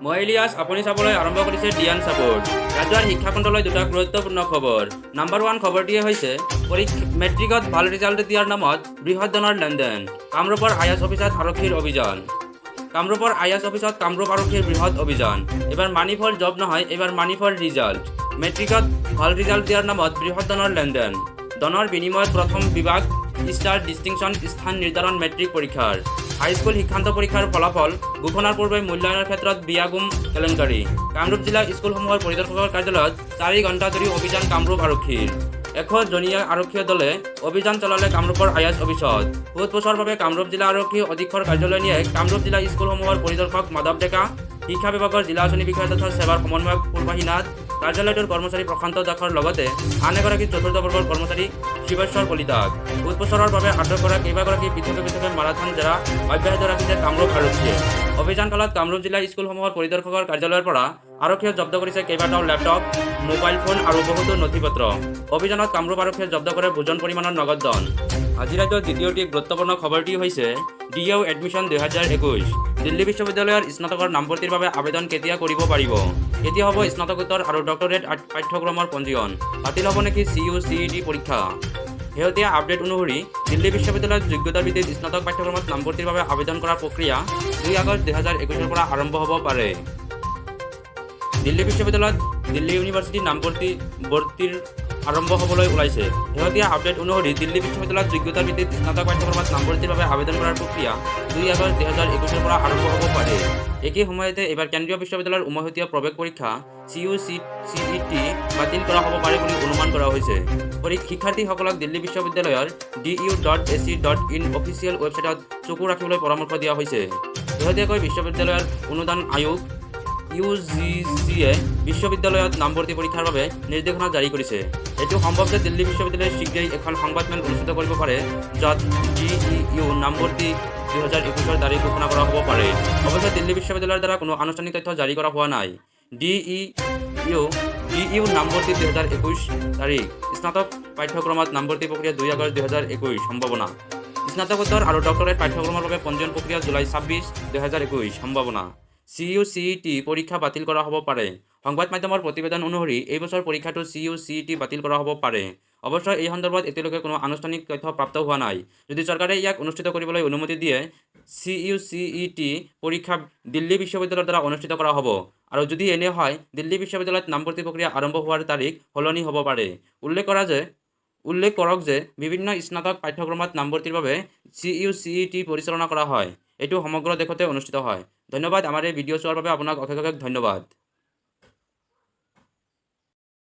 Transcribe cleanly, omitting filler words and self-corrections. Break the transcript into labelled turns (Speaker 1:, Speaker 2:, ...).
Speaker 1: মই ইলিয়াছ আপুনি চাবলৈ আৰম্ভ কৰিছে ডিয়ান সাপোৰ্ট। ৰাজ্যৰ শিক্ষাখণ্ডলৈ দুটা গুৰুত্বপূৰ্ণ খবৰ। নাম্বাৰ 1 খবৰটিয়ে হৈছে মেট্ৰিকত ভাল ৰিজাল্ট দিয়াৰ নামত বৃহৎ ধনৰ লেনদেন। কামৰূপৰ আইএছ অফিচত আৰক্ষীৰ অভিযান। কামৰূপৰ আইএছ অফিচত কামৰূপ আৰক্ষীৰ বৃহৎ অভিযান। এবাৰ মানি ফৰ জব নহয়, এবাৰ মানি ফৰ ৰিজাল্ট। মেট্ৰিকত ভাল ৰিজাল্ট দিয়াৰ নামত বৃহৎ ধনৰ লেনদেন। ধনৰ বিনিময়ত প্ৰথম বিভাগ ষ্টাৰ ডিষ্টিংশ্যন স্থান নিৰ্ধাৰণ মেট্ৰিক পৰীক্ষাৰ। হাইস্কুল শিক্ষান্ত পৰীক্ষাৰ ফলাফল ঘোষণাৰ পূৰ্বে মূল্যায়নৰ ক্ষেত্ৰত বিয়াগুম কেলেংকাৰী। কামৰূপ জিলা স্কুলসমূহৰ পৰিদৰ্শকৰ কাৰ্যালয়ত 4 ঘণ্টা ধৰি অভিযান কামৰূপ আৰক্ষীৰ। 100 জনীয়া আৰক্ষী দলে অভিযান চলালে কামৰূপৰ আইএছ অফিচত। সোধপোছৰ বাবে কামৰূপ জিলা আৰক্ষী অধীক্ষৰ কাৰ্যালয় নিয়ে কামৰূপ জিলা স্কুলসমূহৰ পৰিদৰ্শক মাধৱ ডেকা, শিক্ষা বিভাগৰ জিলা আঁচনি বিষয়া তথা সেৱাৰ সমন্বয়ক পূৰ্বাহী নাথ, কাৰ্যালয়টোৰ কৰ্মচাৰী প্ৰশান্ত দাসৰ লগতে আন এগৰাকী চতুৰ্থ বৰ্গৰ কৰ্মচাৰী শিৱেশ্বৰ কলিতাক। সোধপোছৰৰ বাবে আটক কৰা কেইবাগৰাকী পৃথকে পৃথকে মাৰাথন জেৰা অব্যাহত ৰাখিছে কামৰূপ আৰক্ষীয়ে। অভিযান কালত কামৰূপ জিলা স্কুলসমূহৰ পৰিদৰ্শকৰ কাৰ্যালয়ৰ পৰা আৰক্ষীয়ে জব্দ কৰিছে কেইবাটাও লেপটপ, মোবাইল ফোন আৰু বহুতো নথিপত্ৰ। অভিযানত কামৰূপ আৰক্ষীয়ে জব্দ কৰে ভোজন পৰিমাণৰ নগদ ধন। আজি ৰাজ্যৰ দ্বিতীয়টি গুৰুত্বপূৰ্ণ খবৰটি হৈছে DU এডমিশ্যন 2021। দিল্লী বিশ্ববিদ্যালয়ৰ স্নাতকৰ নামভৰ্তিৰ বাবে আবেদন কেতিয়া কৰিব পাৰিব? কেতিয়া হ'ব স্নাতকোত্তৰ আৰু ডক্টৰেট পাঠ্যক্ৰমৰ পঞ্জীয়ন? বাতিল হ'ব নেকি CUCET পৰীক্ষা? শেহতীয়া আপডেট অনুসৰি দিল্লী বিশ্ববিদ্যালয়ত যোগ্যতাৰ ভিত্তিত স্নাতক পাঠ্যক্ৰমত নামভৰ্তিৰ বাবে আবেদন কৰাৰ প্ৰক্ৰিয়া 2 আগষ্ট 2021 পৰা আৰম্ভ হ'ব পাৰে। দিল্লী বিশ্ববিদ্যালয়ত দিল্লী ইউনিভাৰ্চিটি নামভৰ্তিৰ আৰম্ভ হ'বলৈ ওলাইছে। শেহতীয়া আপডেট অনুসৰি দিল্লী বিশ্ববিদ্যালয়ত যোগ্যতাৰ ভিত্তিত স্নাতক পাঠ্যক্ৰমত নামভৰ্তিৰ বাবে আবেদন কৰাৰ প্ৰক্ৰিয়া 2 আগষ্ট 2021 পৰা আৰম্ভ হ'ব পাৰে। একেই সময়তে এইবাৰ কেন্দ্ৰীয় বিশ্ববিদ্যালয়ৰ উমৈহতীয়া প্ৰৱেশ পৰীক্ষা CUCET বাতিল কৰা হ'ব পাৰে বুলি অনুমান কৰা হৈছে। শিক্ষাৰ্থীসকলক দিল্লী বিশ্ববিদ্যালয়ৰ du.ac.in অফিচিয়েল ৱেবছাইটত চকু ৰাখিবলৈ পৰামৰ্শ দিয়া হৈছে। শেহতীয়াকৈ বিশ্ববিদ্যালয়ৰ অনুদান আয়োগ UGCয়ে বিশ্ববিদ্যালয়ত নামভৰ্তি পৰীক্ষাৰ বাবে নিৰ্দেশনা জাৰি কৰিছে। এইটো সম্ভৱ যে দিল্লী বিশ্ববিদ্যালয়ে শীঘ্ৰেই এখন সংবাদমেল অনুষ্ঠিত কৰিব পাৰে, য'ত DEU নামভৰ্তি 2021 তাৰিখ ঘোষণা কৰা হ'ব পাৰে। অৱশ্যে দিল্লী বিশ্ববিদ্যালয়ৰ দ্বাৰা কোনো আনুষ্ঠানিক তথ্য জাৰি কৰা হোৱা নাই। DEU নামভৰ্তি 2021 তাৰিখ। স্নাতক পাঠ্যক্ৰমত নামভৰ্তি প্ৰক্ৰিয়া 2 আগষ্ট 2021 সম্ভাৱনা। স্নাতকোত্তৰ আৰু ডক্টৰেট পাঠ্যক্ৰমৰ বাবে পঞ্জীয়ন প্ৰক্ৰিয়া জুলাই 26, 2021 সম্ভাৱনা। CUCET পৰীক্ষা বাতিল কৰা হ'ব পাৰে। সংবাদ মাধ্যমৰ প্ৰতিবেদন অনুসৰি এই বছৰ পৰীক্ষাটো CUCET বাতিল কৰা হ'ব পাৰে। অৱশ্যে এই সন্দৰ্ভত এতিয়ালৈকে কোনো আনুষ্ঠানিক তথ্য প্ৰাপ্ত হোৱা নাই। যদি চৰকাৰে ইয়াক অনুষ্ঠিত কৰিবলৈ অনুমতি দিয়ে, CUCET পৰীক্ষা দিল্লী বিশ্ববিদ্যালয়ৰ দ্বাৰা অনুষ্ঠিত কৰা হ'ব। আৰু যদি এনে হয়, দিল্লী বিশ্ববিদ্যালয়ত নামভৰ্তি প্ৰক্ৰিয়া আৰম্ভ হোৱাৰ তাৰিখ সলনি হ'ব পাৰে। উল্লেখ কৰক যে বিভিন্ন স্নাতক পাঠ্যক্ৰমত নামভৰ্তিৰ বাবে CUCET পৰিচালনা কৰা হয়। এইটো সমগ্ৰ দেশতে অনুষ্ঠিত হয়। ধন্যবাদ। আমাৰ এই ভিডিঅ' চোৱাৰ বাবে আপোনাক অশেষ ধন্যবাদ।